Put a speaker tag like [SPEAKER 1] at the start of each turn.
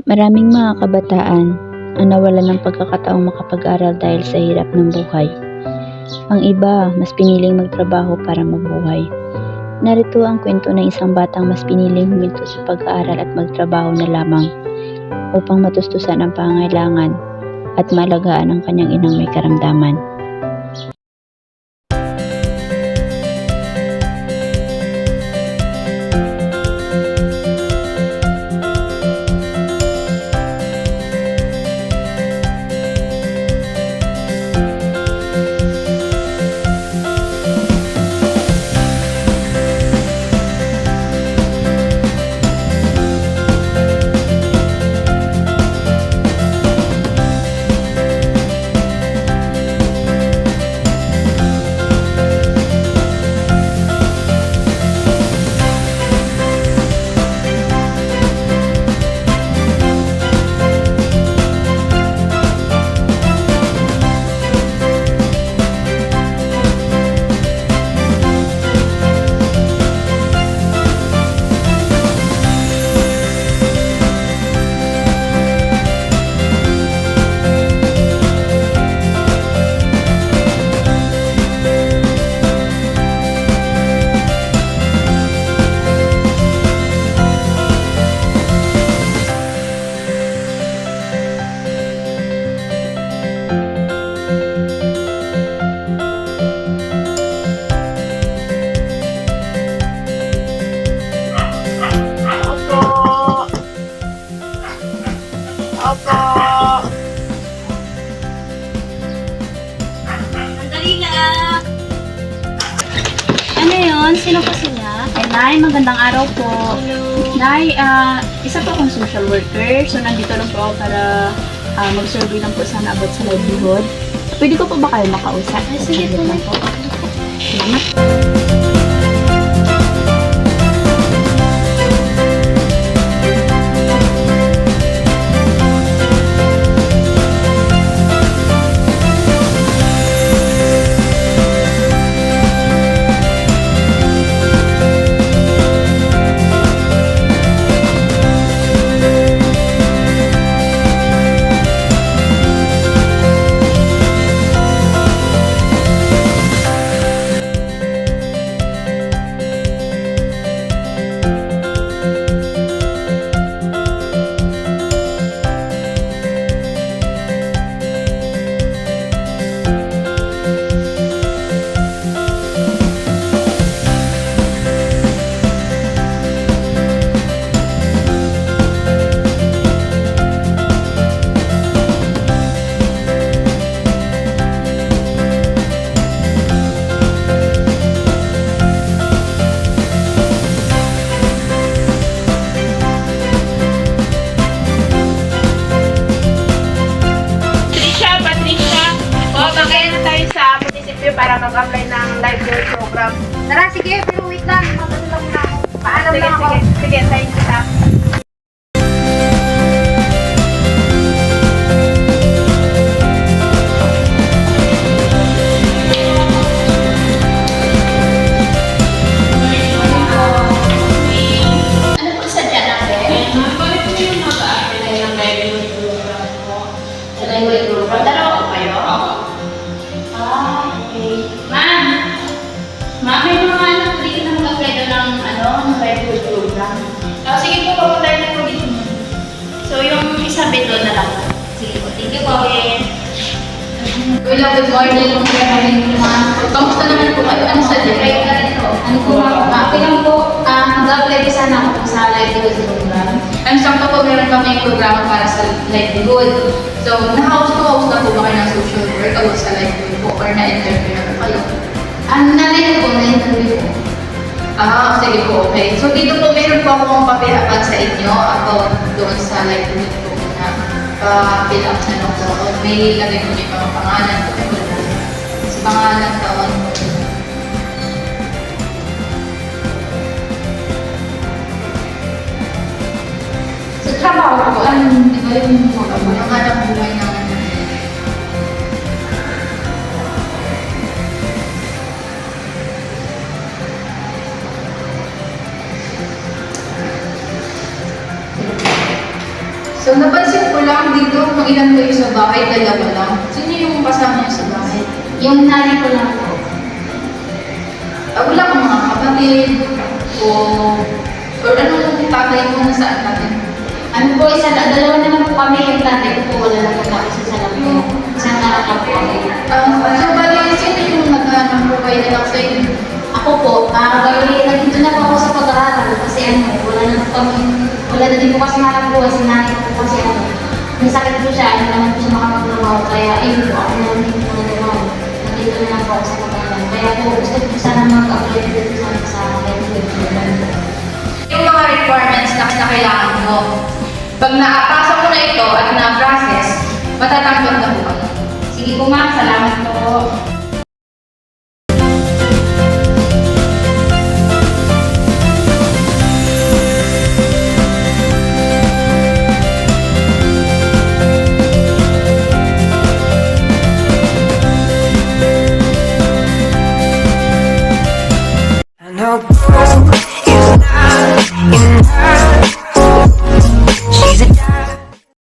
[SPEAKER 1] Maraming mga kabataan ang nawalan ng pagkakataong makapag-aral dahil sa hirap ng buhay. Ang iba, mas piniling magtrabaho para mabuhay. Narito ang kwento ng isang batang mas piniling huminto sa pag-aaral at magtrabaho na lamang upang matustusan ang pangangailangan at maalagaan ang kanyang inang may karamdaman.
[SPEAKER 2] Opo. Sandali lang.
[SPEAKER 3] Ano yun? Sino po sila? Nay, magandang araw po.
[SPEAKER 2] Hello.
[SPEAKER 3] Nay, isa po akong social worker. So, nandito lang po ako para mag-survey lang po sana about sa livelihood. Pwede ko po ba kayo makausap?
[SPEAKER 2] Sige po.
[SPEAKER 3] Salamat.
[SPEAKER 2] Para mag-apply ng livelihood program. Tara, sige, pero wait lang. Magdala lang muna ako. Paalam lang ako. Sige, thank you ha.
[SPEAKER 3] Ano po sadya natin?
[SPEAKER 2] Bakit po yung mag-apply ng livelihood program po?
[SPEAKER 3] Sa livelihood program. Dalawa po kayo? Okay. Ma'am! Ma'am, may mga anak dito na mag-apply doon ng livelihood program.
[SPEAKER 2] Sige po, papuntahin na po dito.
[SPEAKER 3] So, yung isa beto na lang. Sige po. Thank you po.
[SPEAKER 4] Good morning. Kamusta naman po kayo? Ano sa
[SPEAKER 3] Kayo na rin po.
[SPEAKER 4] Ano po ma'am? Okay lang po. Mag-apply ko sana ako sa livelihood program. Ang sakto po meron kami programa para sa livelihood. So, na-house na po ba kayo ng social work about sa livelihood po or na-interview na po kayo? Nanay ko po, na-interview po. Sige po, okay. So, dito po meron po akong papilapan sa inyo about doon sa livelihood po na fill up na lang po. May lagay ko yung mga pangalan po. Sa pangalan taon po. Sa trabaho po, di ba yung mga anak buhay ng So, So, napansin ko lang dito, kung ilan kayo sa bahay, dalawa lang. Sino yung kasama niyo sa bahay?
[SPEAKER 5] Yung nanay ko lang po.
[SPEAKER 4] Wala kang mga kapatid, or anong tatay mo na saan natin?
[SPEAKER 5] Ano po, dalawa na lang po kami. Yung tatay ko po, wala lang po tapos isa lang po. Isang anak lang po kami.
[SPEAKER 4] So, bali, sino yung naghahanap po kayo na lang sa inyo?
[SPEAKER 5] Ako po, bali, nandito na po ako sa pag-aaral kasi wala na po kami, wala na din po kasi hanap buhay si nanay ko po kasi may sakit po siya, hindi naman po siya makapagtrabaho. Kaya ayun po, ako na lang din po nagtrabaho. Nandito na lang po ako sa pag-aaral. Kaya po, gusto ko sana mag-apply dito sana sa graduate.
[SPEAKER 4] Yung mga requirements na kailangan mo. Pag nakapasok mo na ito at na-process, matatanggap na po kayo.
[SPEAKER 5] Sige po ma'am, salamat po.